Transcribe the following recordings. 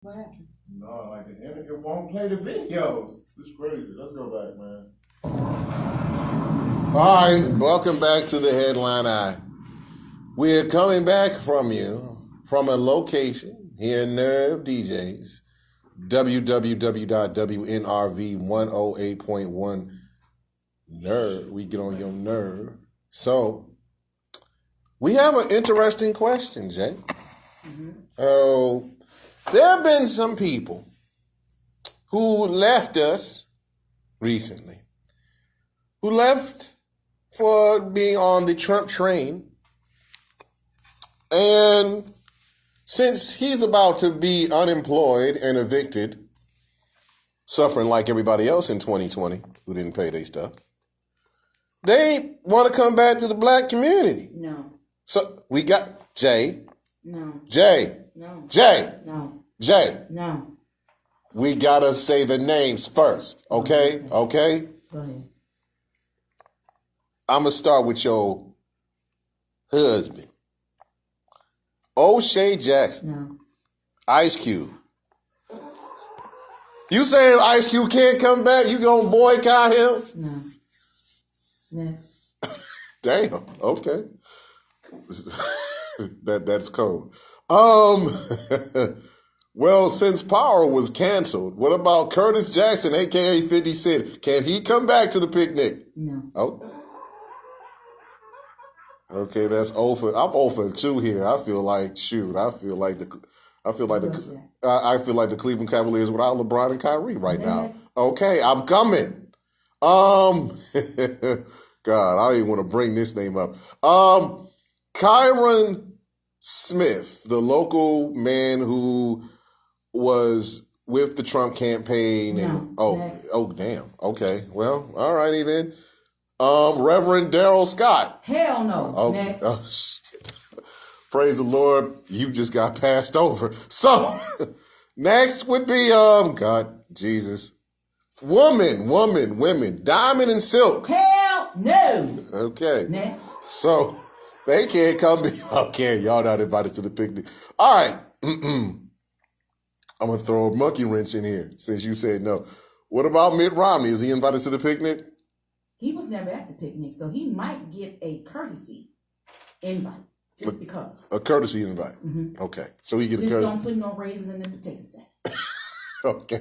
What happened? No, like it won't play the videos. It's crazy. Let's go back, man. All right, welcome back to the Headline Eye. We're coming back from you from a location here in Nerve DJs, www.wnrv108.1 Nerve. We get on your nerve. So, we have an interesting question, Jay. Oh, there have been some people who left us recently, who left for being on the Trump train. And since he's about to be unemployed and evicted, suffering like everybody else in 2020 who didn't pay their stuff, they want to come back to the black community. No. So we got Jay. No. Jay. No. Jay. No. Jay. No. We got to say the names first, okay? Okay? Go ahead. I'm going to start with your husband. O'Shea Jackson. No. Ice Cube. You saying Ice Cube can't come back? You going to boycott him? No. Next. Damn. Okay. That's cold. Well, since Power was canceled, what about Curtis Jackson, a.k.a. 50 Cent? Can he come back to the picnic? No. Oh. Okay, that's over. I'm over 2 here. I feel like the Cleveland Cavaliers without LeBron and Kyrie right now. Okay, I'm coming. God, I don't even want to bring this name up. Kyron Smith, the local man who was with the Trump campaign. And damn. Okay, well, all righty then. Reverend Darrell Scott. Hell no. Okay. Next. Oh, shit. Praise the Lord, you just got passed over. So, next would be, God, Jesus. Women. Diamond and Silk. Hell no. Okay. Next. So, they can't come. Okay, y'all not invited to the picnic. All right. I'm going to throw a monkey wrench in here since you said no. What about Mitt Romney? Is he invited to the picnic? He was never at the picnic, so he might get a courtesy invite just because. A courtesy invite. Mm-hmm. Okay. So he get a just courtesy. don't put no raisins in the potato sack. Okay.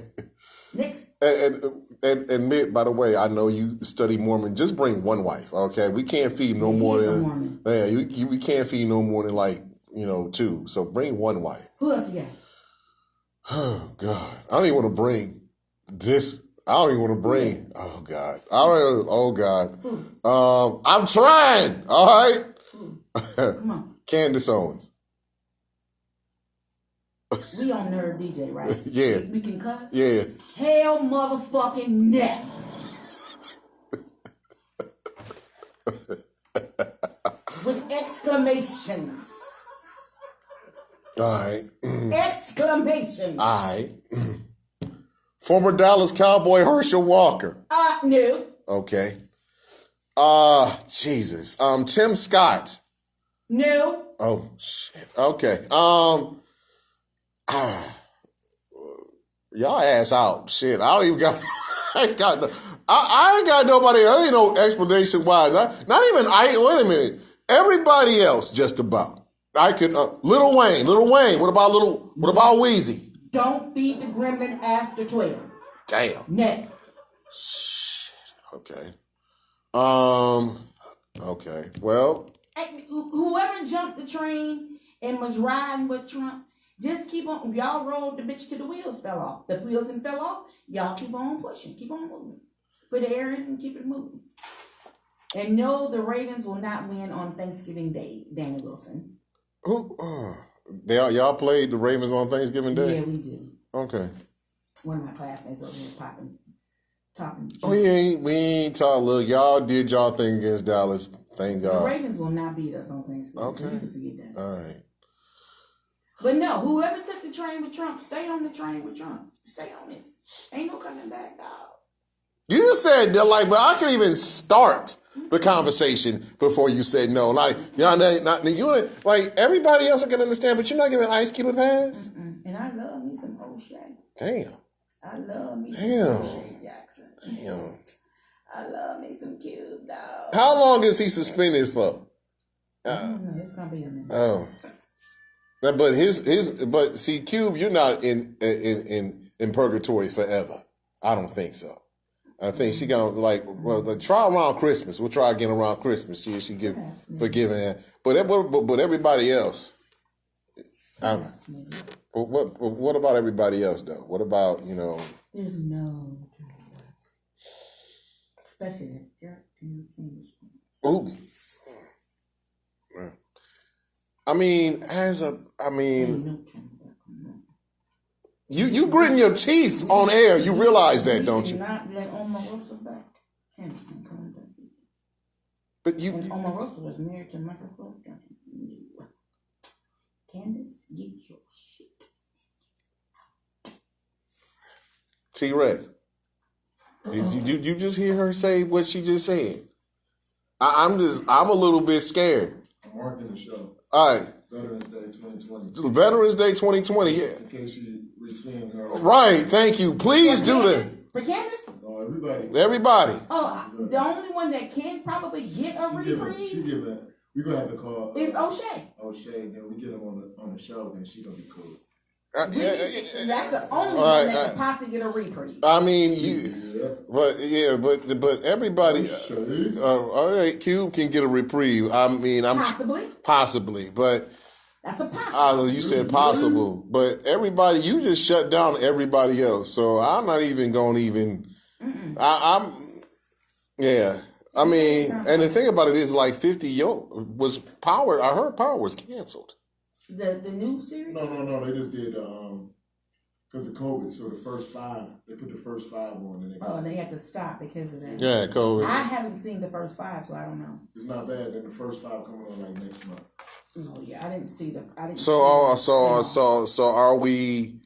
Next. And Mitt, by the way, I know you study Mormon. Just bring one wife, okay? We can't feed no more than. Yeah, we can't feed no more than 2. So bring one wife. Who else you got? Oh God, I don't even want to bring this. I don't even want to bring. Oh God. Oh God. I'm trying. All right. Come on. Candace Owens. We on Nerve DJ, right? Yeah. We can cuss? Yeah. Hell motherfucking no. With exclamations. All right. Exclamations. All right. Former Dallas Cowboy Herschel Walker. No. Okay. Jesus. Tim Scott. No. Oh shit. Okay. Y'all ass out. Shit. I don't even got. I ain't got nobody. There ain't no explanation why. Not even. Wait a minute. Everybody else, just about. I could. Lil Wayne. What about Weezy? Don't feed the gremlin after 12. Damn. Next. Shit. Okay. Okay. Well. Hey, whoever jumped the train and was riding with Trump, just keep on. Y'all rolled the bitch till the wheels fell off. The wheels and fell off. Y'all keep on pushing. Keep on moving. Put the air in and keep it moving. And no, the Ravens will not win on Thanksgiving Day, Danny Wilson. Who? Y'all played the Ravens on Thanksgiving Day? Yeah, we do. Okay. One of my classmates over here talking. Oh, we ain't talking. Look, y'all did y'all thing against Dallas. Thank God. The Ravens will not beat us on Thanksgiving. Okay. So you can forget that. All right. But no, whoever took the train with Trump, stay on the train with Trump. Stay on it. Ain't no coming back, dog. You said that, but I can even start the conversation before you said no. Like, everybody else can understand, but you're not giving Ice Cube a pass? And I love me me some O'Shea. Damn. I love me some Damn. O'Shea Jackson. Damn. I love me some Cube, dog. How long is he suspended for? I don't know. It's gonna be a minute. Oh. But but see, Cube, you're not in purgatory forever. I don't think so. I think she gonna try around Christmas. We'll try again around Christmas. See if she get forgiven. But everybody else. What about everybody else though? What about There's no, especially that Ooh. I mean, you gritting your teeth on air. You realize that, don't you? Not let Omarosa back. Henderson come back. But And Omarosa was married to Michael Clark Duncan. Candace, get your shit. T-Rex, did you just hear her say what she just said? I'm a little bit scared. I'm marking the show. All right. Veterans Day 2020. Veterans Day 2020, yeah. In case you re-seeing her. Right, thank you. Please do that. For Candace? No, everybody. Everybody. Oh, the only one that can probably get a She reprieve give it. We're going to have to call. is O'Shea. O'Shea, and then we get him on the show, and she's going to be cool. That's the only one that could possibly get a reprieve. I mean, but everybody. O'Shea. All right, Cube can get a reprieve. I mean, possibly, but that's a possible. you said possible, but everybody, you just shut down everybody else. So I'm not even going to even. Yeah. I mean, and the thing about it is, like 50 was Power. I heard Power was canceled. The new series? No. They just did because of COVID. So the first 5, they put the first 5 on, and they had to stop because of that. Yeah, COVID. I haven't seen the first 5, so I don't know. It's not bad. Then the first 5 coming on like next month. Oh yeah, I didn't see the. So are we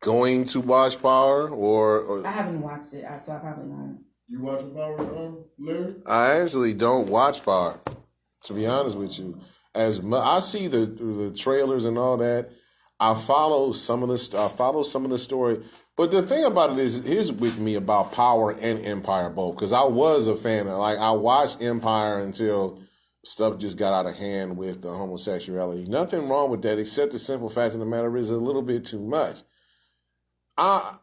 going to watch Power or? I haven't watched it, so I probably won't. You watching Power, Larry? I actually don't watch Power, to be honest with you. I see the trailers and all that. I follow some of the story. But the thing about it is, here's with me about Power and Empire both, because I was a fan of, I watched Empire until stuff just got out of hand with the homosexuality. Nothing wrong with that, except the simple fact of the matter is a little bit too much. I'm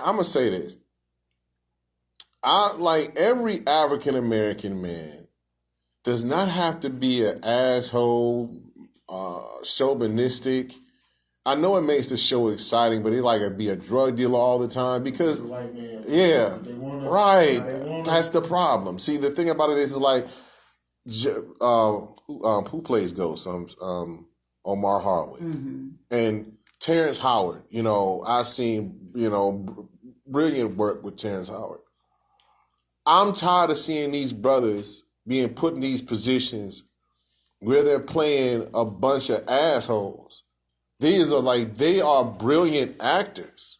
gonna say this. Like every African American man does not have to be an asshole, chauvinistic. I know it makes the show exciting, but it be a drug dealer all the time because, yeah, right. That's the problem. See, the thing about it is who plays Ghost? Omar Hardwick and Terrence Howard. I seen brilliant work with Terrence Howard. I'm tired of seeing these brothers being put in these positions where they're playing a bunch of assholes. They are brilliant actors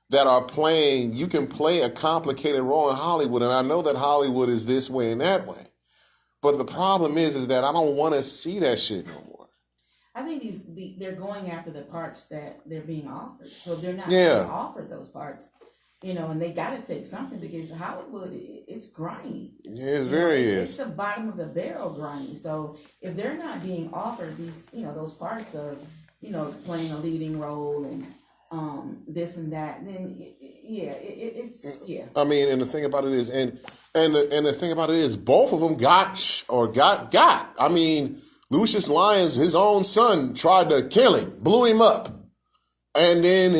that are playing. You can play a complicated role in Hollywood, and I know that Hollywood is this way and that way. But the problem is that I don't want to see that shit no more. I think they're going after the parts that they're being offered, so they're not being offered those parts. And they got to take something because Hollywood, it's grimy. Yeah, it's the bottom of the barrel grimy. So if they're not being offered these, those parts of, playing a leading role and this and that, then it's. I mean, and the thing about it is, and the thing about it is, both of them got. I mean, Lucius Lyons, his own son, tried to kill him, blew him up, and then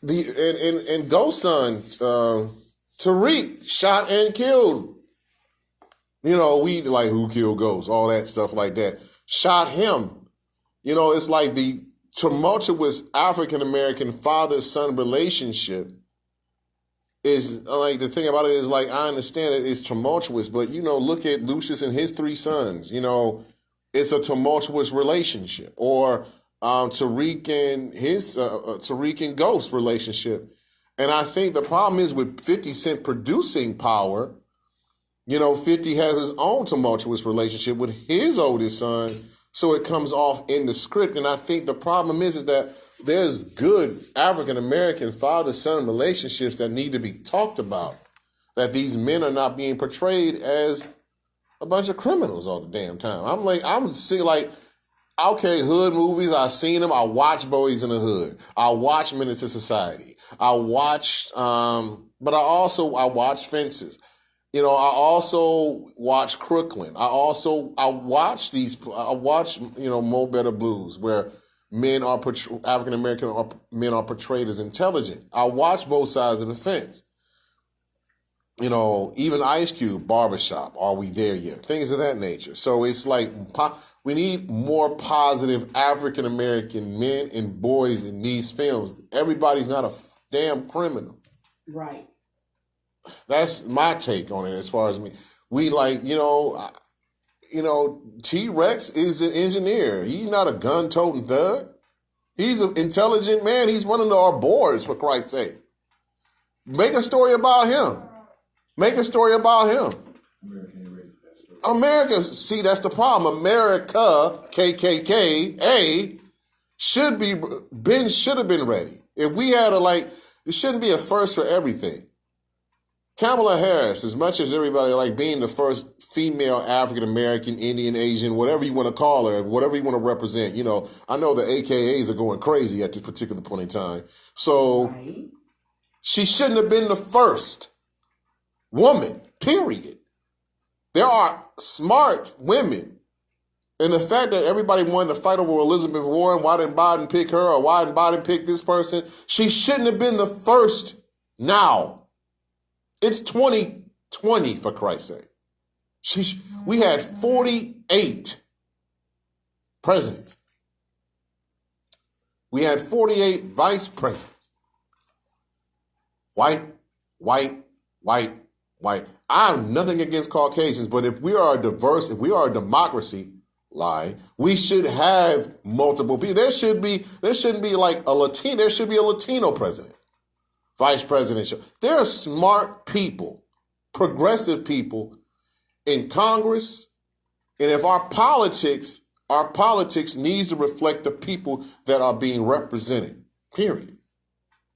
and Ghost son, Tariq, shot and killed. Who killed Ghost, all that stuff like that. Shot him. It's like the tumultuous African-American father-son relationship is the thing about it is I understand it's tumultuous, but look at Lucius and his 3 sons. It's a tumultuous relationship. Or Tariq and Ghost relationship. And I think the problem is with 50 Cent producing Power, 50 has his own tumultuous relationship with his oldest son, so it comes off in the script. And I think the problem is that there's good African American father-son relationships that need to be talked about. That these men are not being portrayed as a bunch of criminals all the damn time. I'm seeing like, okay, hood movies, I've seen them. I watch Boys in the Hood. I watch Menace to Society. I watched, but I watch Fences. I also watch Crooklyn. I watch Mo Better Blues, where African American men are portrayed as intelligent. I watch both sides of the fence. Even Ice Cube, Barbershop, Are We There Yet? Things of that nature. So it's like we need more positive African American men and boys in these films. Everybody's not a damn criminal. Right. That's my take on it as far as me. We T-Rex is an engineer. He's not a gun-toting thug. He's an intelligent man. He's one of our boards, for Christ's sake. Make a story about him. America, see, that's the problem. America, KKK, should have been ready. If we had it shouldn't be a first for everything. Kamala Harris, as much as everybody like being the first female African American, Indian, Asian, whatever you want to call her, whatever you want to represent, I know the AKAs are going crazy at this particular point in time. So Right. She shouldn't have been the first woman, period. There are smart women. And the fact that everybody wanted to fight over Elizabeth Warren, why didn't Biden pick her, or why didn't Biden pick this person? She shouldn't have been the first now. It's 2020, for Christ's sake. We had 48 presidents. We had 48 vice presidents. White. I have nothing against Caucasians, but if we are a democracy, we should have multiple people. There shouldn't be like a Latino. There should be a Latino president, vice presidential. There are smart people, progressive people in Congress, and if our politics needs to reflect the people that are being represented. Period.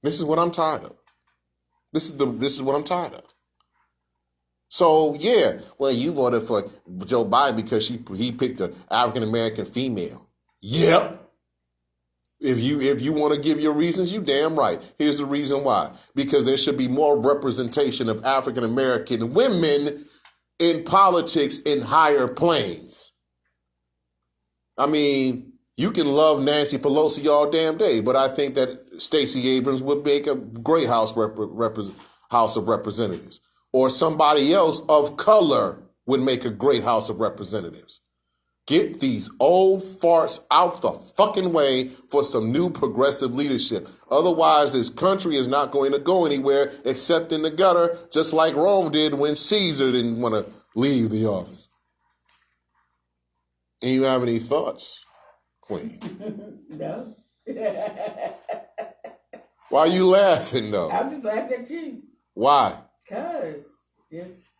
This is what I'm tired of. This is what I'm tired of. So yeah, well, you voted for Joe Biden because he picked an African American female. Yep. If you want to give your reasons, you damn right. Here's the reason why. Because there should be more representation of African American women in politics in higher planes. I mean, you can love Nancy Pelosi all damn day, but I think that Stacey Abrams would make a great House of Representatives. Or somebody else of color would make a great House of Representatives. Get these old farts out the fucking way for some new progressive leadership. Otherwise, this country is not going to go anywhere except in the gutter, just like Rome did when Caesar didn't want to leave the office. And you have any thoughts, Queen? No. Why are you laughing, though? I'm just laughing at you. Why? Because these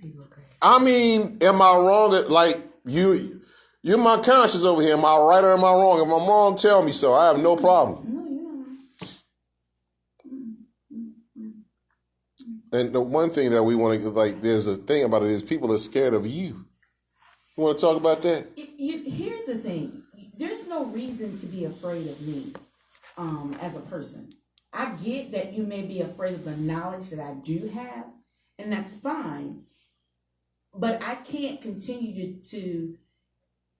people are crazy. I mean, am I wrong? Like, you're my conscience over here. Am I right or am I wrong? If I'm wrong, tell me so. I have no problem. No, you're not. And the one thing that we want to, there's a thing about it is people are scared of you. You want to talk about that? Here's the thing. There's no reason to be afraid of me as a person. I get that you may be afraid of the knowledge that I do have, and that's fine. But I can't continue to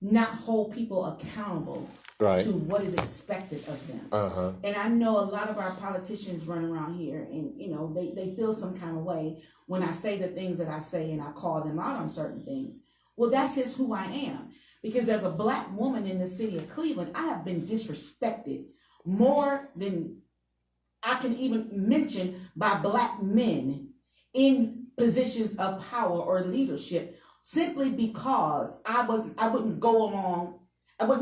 not hold people accountable to what is expected of them. Uh-huh. And I know a lot of our politicians run around here and, they feel some kind of way when I say the things that I say and I call them out on certain things. Well, that's just who I am. Because as a Black woman in the city of Cleveland, I have been disrespected more than I can even mention by Black men in positions of power or leadership, simply because I wouldn't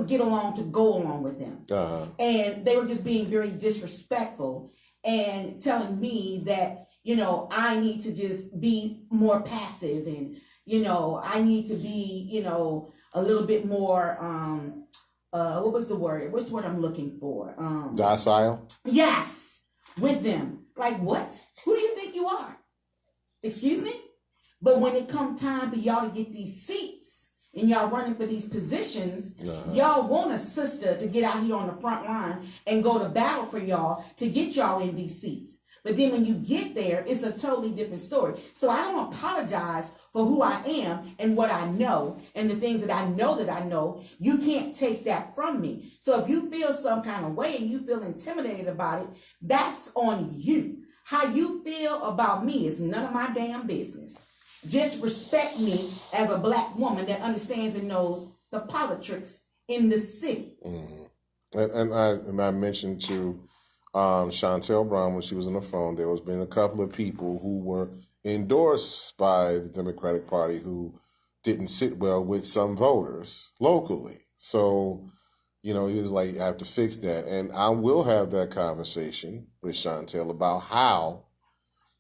get along to go along with them. Uh-huh. And they were just being very disrespectful and telling me that, I need to just be more passive and, I need to be, a little bit more, what was the word? What's the word I'm looking for? Docile. Yes, with them. Like what? Who do you think you are? Excuse me? But when it come time for y'all to get these seats and y'all running for these positions, y'all want a sister to get out here on the front line and go to battle for y'all to get y'all in these seats. But then when you get there, it's a totally different story. So I don't apologize for who I am and what I know and the things that I know. You can't take that from me. So if you feel some kind of way and you feel intimidated about it, that's on you. How you feel about me is none of my damn business. Just respect me as a black woman that understands and knows the politics in the city. And I mentioned to Chantel Brown when she was on the phone, there has been a couple of people who were endorsed by the Democratic Party who didn't sit well with some voters locally. So, he was like, I have to fix that. And I will have that conversation with Chantel about how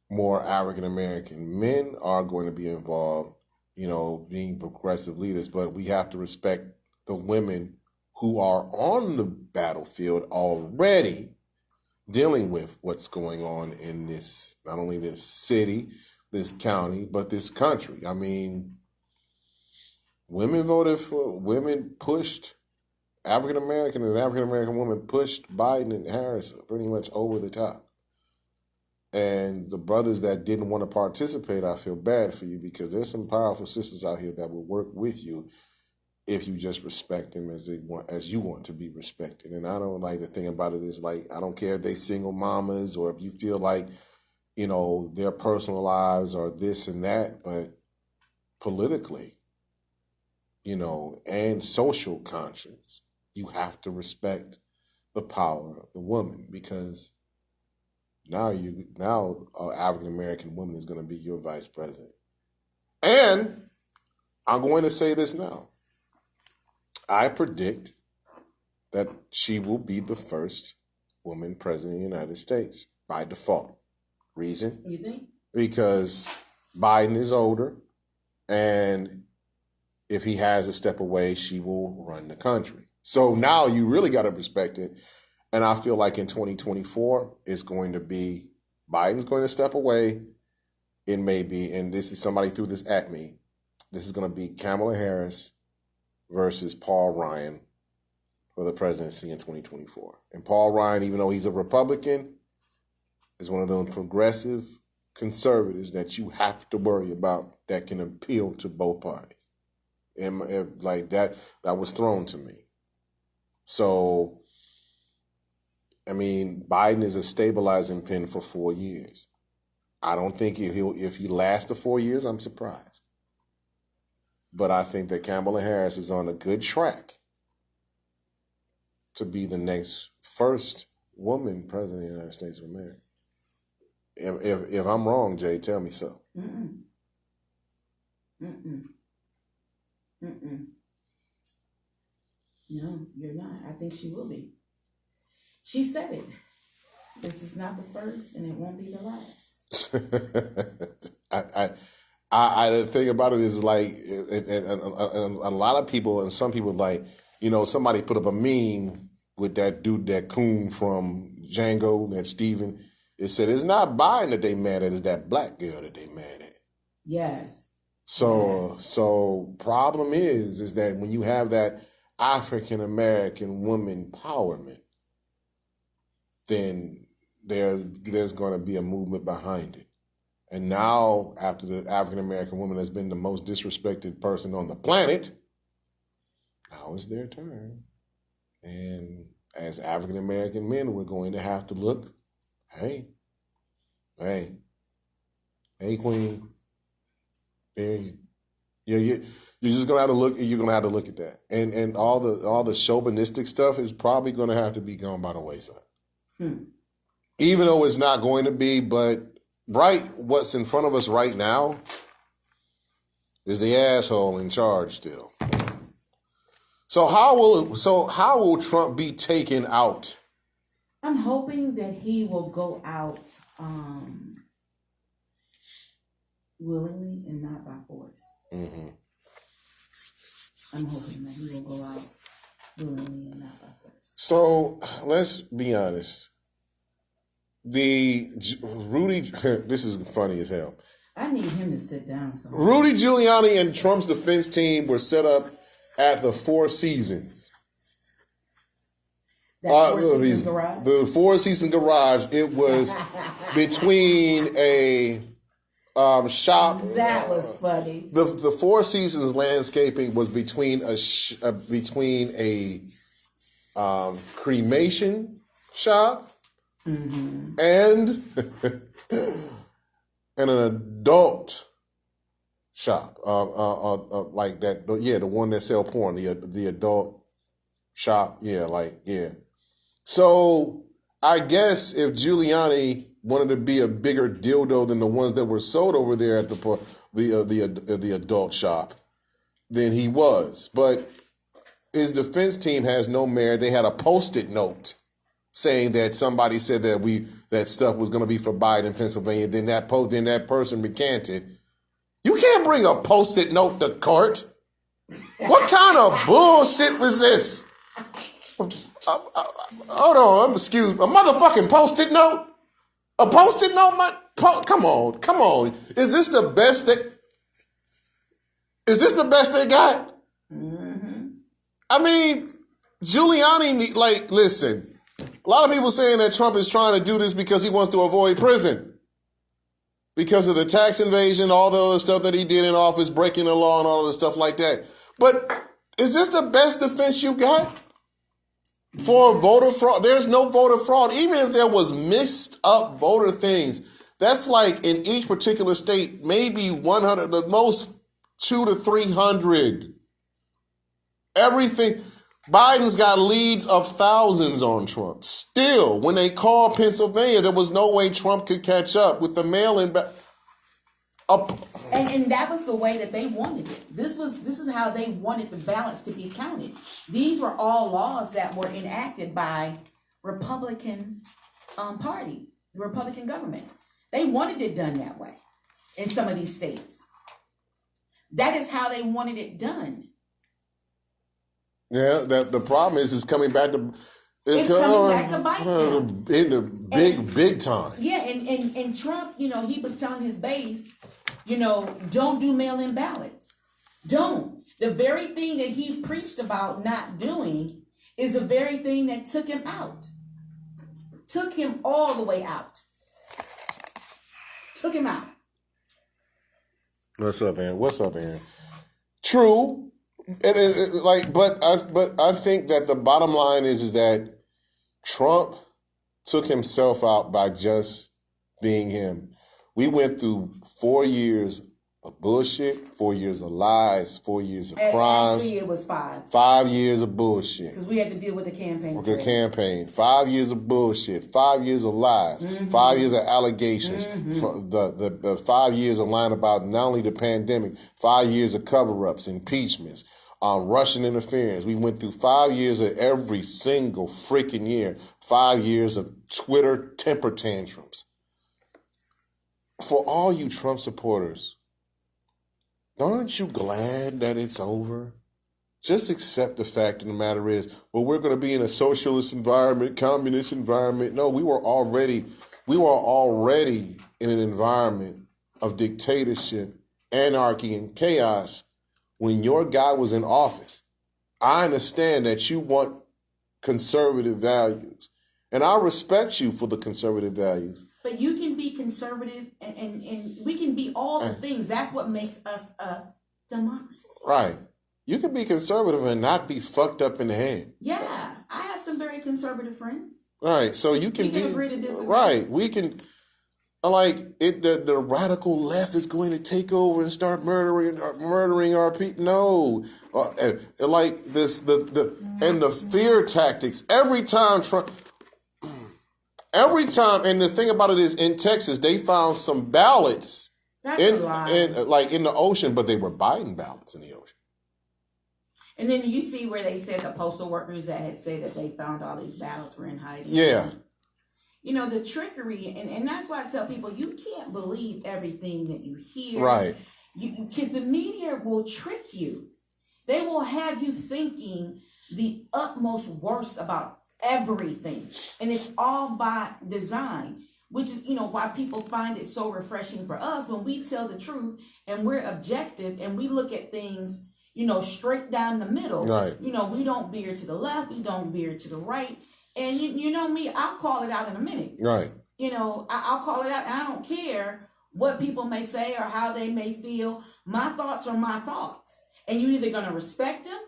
more African-American men are going to be involved, being progressive leaders. But we have to respect the women who are on the battlefield already dealing with what's going on in this, not only this city, this county, but this country. I mean, women pushed African-American and African-American women pushed Biden and Harris pretty much over the top. And the brothers that didn't want to participate, I feel bad for you because there's some powerful sisters out here that will work with you if you just respect them as you want to be respected. And I don't like the thing about it is like, I don't care if they single mamas or if you feel like, their personal lives are this and that, but politically, and social conscience, you have to respect the power of the woman because now an African-American woman is going to be your vice president. And I'm going to say this now. I predict that she will be the first woman president of the United States by default. Reason? You think? Because Biden is older, and if he has to step away, she will run the country. So now you really got to respect it. And I feel like in 2024, it's going to be Biden's going to step away. It may be, and this is somebody threw this at me. This is going to be Kamala Harris versus Paul Ryan for the presidency in 2024. And Paul Ryan, even though he's a Republican, is one of those progressive conservatives that you have to worry about that can appeal to both parties. And like that was thrown to me. So, I mean, Biden is a stabilizing pin for 4 years. I don't think if he lasts the 4 years, I'm surprised. But I think that Kamala Harris is on a good track to be the next first woman president of the United States of America. If I'm wrong, Jay, tell me so. Mm-mm. Mm-mm. Mm-mm. No, you're not. I think she will be. She said it. This is not the first, and it won't be the last. The thing about it is like, and a lot of people and some people like, somebody put up a meme with that dude, that coon from Django, that Steven. It said it's not Biden that they mad at, it's that black girl that they mad at. Yes. So problem is that when you have that African American woman empowerment, then there's going to be a movement behind it. And now, after the African American woman has been the most disrespected person on the planet, now it's their turn. And as African American men, we're going to have to look, hey, queen, period. You're just gonna have to look. You're gonna have to look at that, and all the chauvinistic stuff is probably gonna have to be gone by the wayside. Even though it's not going to be, but what's in front of us right now is the asshole in charge still. So how will Trump be taken out? I'm hoping that he will go out willingly and not by force. Mm-hmm. I'm hoping that he will go out willingly and not by force. So let's be honest. Rudy, this is funny as hell. I need him to sit down somewhere. Rudy Giuliani and Trump's defense team were set up at the Four Seasons. That Four Seasons garage? The Four Seasons garage. It was between a shop. That was funny. The Four Seasons landscaping was between a cremation shop and an adult shop, like that. Yeah, the one that sell porn, the adult shop. Yeah. So I guess if Giuliani wanted to be a bigger dildo than the ones that were sold over there at the adult shop, then he was. But his defense team has no merit. They had a Post-it note saying that somebody said that stuff was going to be for Biden in Pennsylvania. Then that person recanted. You can't bring a Post-it note to court. What kind of bullshit was this? Hold on, I'm excused. A motherfucking Post-it note? A Post-it note? Come on. Is this the best they got? Mm-hmm. I mean, Giuliani, listen. A lot of people saying that Trump is trying to do this because he wants to avoid prison. Because of the tax invasion, all the other stuff that he did in office, breaking the law and all of the stuff like that. But is this the best defense you got for voter fraud? There's no voter fraud. Even if there was mixed up voter things, that's like in each particular state, maybe 100, the most 200 to 300. Everything. Biden's got leads of thousands on Trump. Still, when they called Pennsylvania, there was no way Trump could catch up with the mail-in. And that was the way that they wanted it. This is how they wanted the ballots to be counted. These were all laws that were enacted by Republican Party, the Republican government. They wanted it done that way in some of these states. That is how they wanted it done. Yeah, the problem is coming back to It's coming back to bite them. In the big time. Yeah, and Trump, he was telling his base, don't do mail-in ballots. Don't. The very thing that he preached about not doing is the very thing that took him out. Took him all the way out. Took him out. What's up, Aaron? True. But I think that the bottom line is that Trump took himself out by just being him. We went through 4 years of bullshit, 4 years of lies, 4 years of crimes. Actually, it was 5. 5 years of bullshit. Because we had to deal with the campaign. 5 years of bullshit. 5 years of lies. 5 years of allegations. The 5 years of lying about not only the pandemic, 5 years of cover-ups, impeachments, Russian interference. We went through 5 years of every single freaking year. 5 years of Twitter temper tantrums. For all you Trump supporters, aren't you glad that it's over? Just accept the fact of the matter is, we're going to be in a socialist environment, communist environment. No, we were already in an environment of dictatorship, anarchy, and chaos when your guy was in office. I understand that you want conservative values, and I respect you for the conservative values. But you can be conservative and we can be all the things. That's what makes us a democracy. Right. You can be conservative and not be fucked up in the head. Yeah. I have some very conservative friends. Right. So you can we can agree to disagree. Right. We can, the radical left is going to take over and start murdering our people. No. Like this, and the fear tactics. Every time, and the thing about it is, in Texas, they found some ballots in the ocean, but they were Biden ballots in the ocean. And then you see where they said the postal workers that had said that they found all these ballots were in hiding. Yeah. The trickery, and that's why I tell people, you can't believe everything that you hear. Right. Because the media will trick you. They will have you thinking the utmost worst about everything. And it's all by design, which is, why people find it so refreshing for us when we tell the truth and we're objective and we look at things, straight down the middle. Right. We don't veer to the left, we don't veer to the right. And you know me, I'll call it out in a minute. Right. I'll call it out, and I don't care what people may say or how they may feel. My thoughts are my thoughts. And you're either going to respect them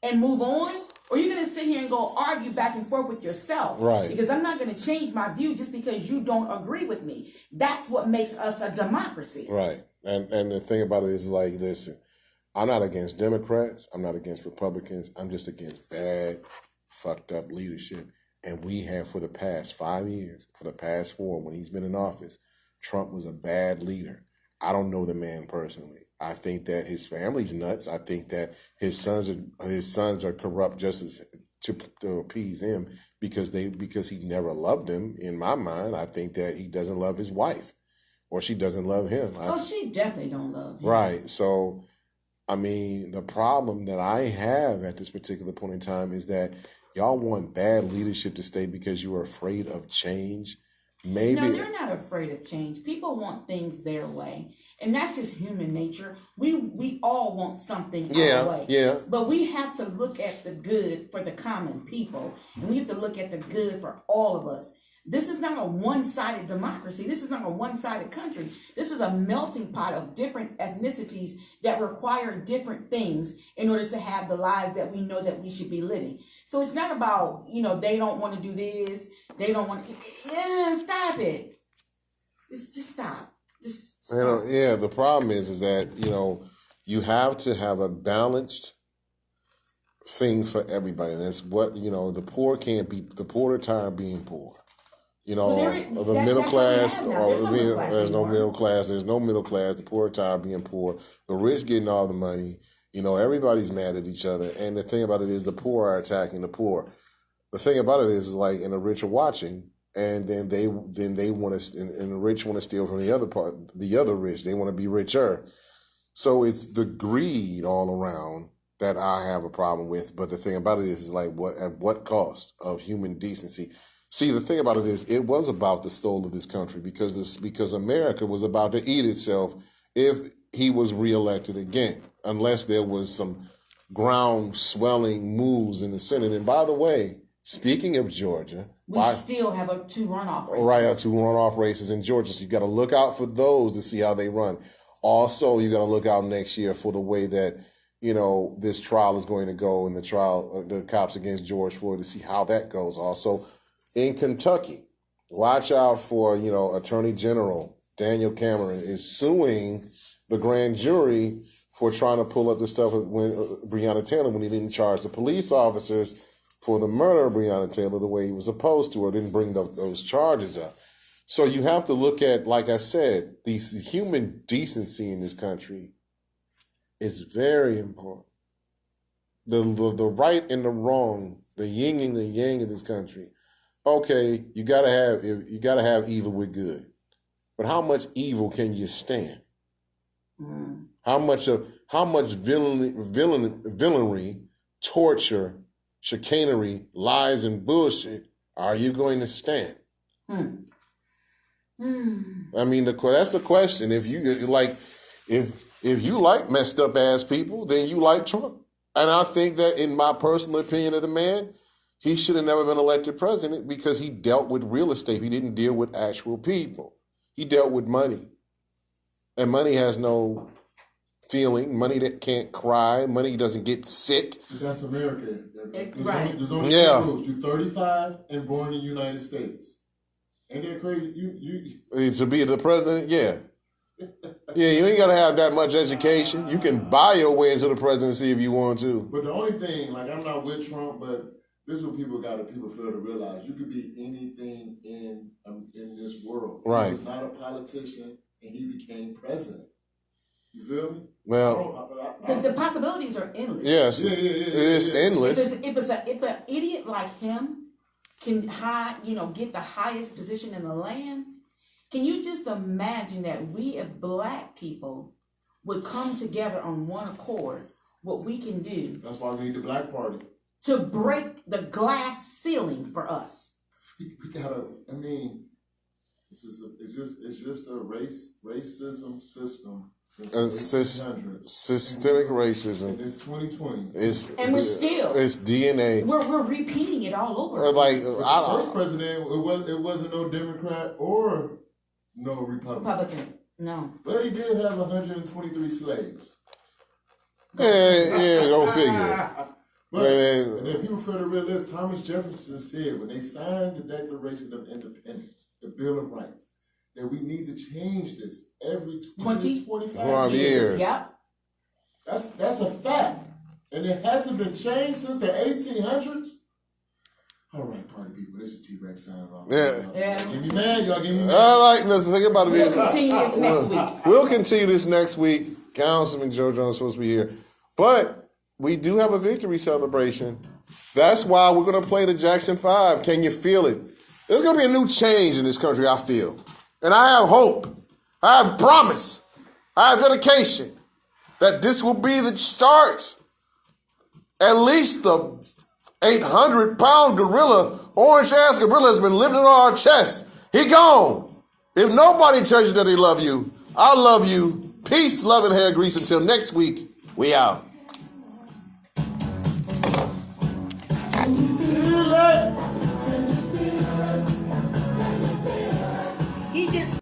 and move on, or you're going to sit here and go argue back and forth with yourself. Right. Because I'm not going to change my view just because you don't agree with me. That's what makes us a democracy. Right. And the thing about it is, like, listen, I'm not against Democrats. I'm not against Republicans. I'm just against bad, fucked up leadership. And we have, for the past 5 years, for the past 4, when he's been in office, Trump was a bad leader. I don't know the man personally. I think that his family's nuts. I think that his sons are corrupt just as to appease him because he never loved them. In my mind, I think that he doesn't love his wife, or she doesn't love him. She definitely don't love him. Right. So, I mean, the problem that I have at this particular point in time is that y'all want bad leadership to stay because you are afraid of change. Maybe. No, they're not afraid of change. People want things their way. And that's just human nature. We all want something our way. Yeah. But we have to look at the good for the common people. And we have to look at the good for all of us. This is not a one-sided democracy. This is not a one-sided country. This is a melting pot of different ethnicities that require different things in order to have the lives that we know that we should be living. So it's not about, they don't want to do this. They don't want to. Yeah, stop it. Just stop. Just stop. The problem is that, you have to have a balanced thing for everybody. And that's what, the poor are tired of being poor. The middle class, there's no middle class. There's no middle class. The poor are tired of being poor. The rich getting all the money. Everybody's mad at each other. And the thing about it is the poor are attacking the poor. The thing about it is like, and the rich are watching, and then they want to, and the rich want to steal from the other rich. They want to be richer. So it's the greed all around that I have a problem with. But the thing about it is like, at what cost of human decency? See, the thing about it is, it was about the soul of this country because America was about to eat itself if he was reelected again, unless there was some ground swelling moves in the Senate. And by the way, speaking of Georgia, we still have 2 runoff races. Right, 2 runoff races in Georgia. So you got to look out for those to see how they run. Also, you got to look out next year for the way that this trial is going to go, and the cops against George Floyd, to see how that goes. Also, in Kentucky, watch out for, Attorney General Daniel Cameron is suing the grand jury for trying to pull up the stuff when Breonna Taylor, when he didn't charge the police officers for the murder of Breonna Taylor the way he was supposed to, or didn't bring those charges up. So you have to look at, like I said, the human decency in this country is very important. The right and the wrong, the yin and the yang in this country. Okay, you gotta have evil with good, but how much evil can you stand? Mm. How much villainy, torture, chicanery, lies, and bullshit are you going to stand? Mm. Mm. I mean, that's the question. If you like messed up ass people, then you like Trump. And I think that, in my personal opinion of the man, he should have never been elected president because he dealt with real estate. He didn't deal with actual people. He dealt with money. And money has no feeling. Money that can't cry. Money doesn't get sick. That's America. Right. There's only 2 rules. You're 35 and born in the United States. Ain't that crazy? To be the president, yeah. Yeah, you ain't got to have that much education. You can buy your way into the presidency if you want to. But the only thing, I'm not with Trump, but this is what people fail to realize. You could be anything in this world. Right. He was not a politician, and he became president. You feel me? Well, the possibilities are endless. Yes, yeah. It's endless. If an idiot like him can get the highest position in the land, can you just imagine that we, as black people, would come together on one accord, what we can do That's why we need the Black Party. to break the glass ceiling for us. We gotta. I mean, it's just a racism system since the 1800s. Systemic racism. And it's 2020. And we're still- It's DNA. We're repeating it all over. Like The first president, it wasn't no Democrat or no Republican. Republican, no. But he did have 123 slaves. yeah, go figure. But, Man. and then people fail to realize Thomas Jefferson said when they signed the Declaration of Independence, the Bill of Rights, that we need to change this every 20, 25 years. Yep. That's a fact. And it hasn't been changed since the 1800s. All right, party people, this is T-Rex signing off. Yeah. Yeah. Give me mad, y'all give me mad. All right, let's think about We'll it. continue this next week. We'll continue this next week. Councilman Joe Jones is supposed to be here. But we do have a victory celebration. That's why we're going to play the Jackson 5. Can you feel it? There's going to be a new change in this country, I feel. And I have hope. I have promise. I have dedication that this will be the start. At least the 800-pound gorilla, orange-ass gorilla, has been living on our chest. He gone. If nobody tells you that they love you, I love you. Peace, love, and hair grease. Until next week, we out.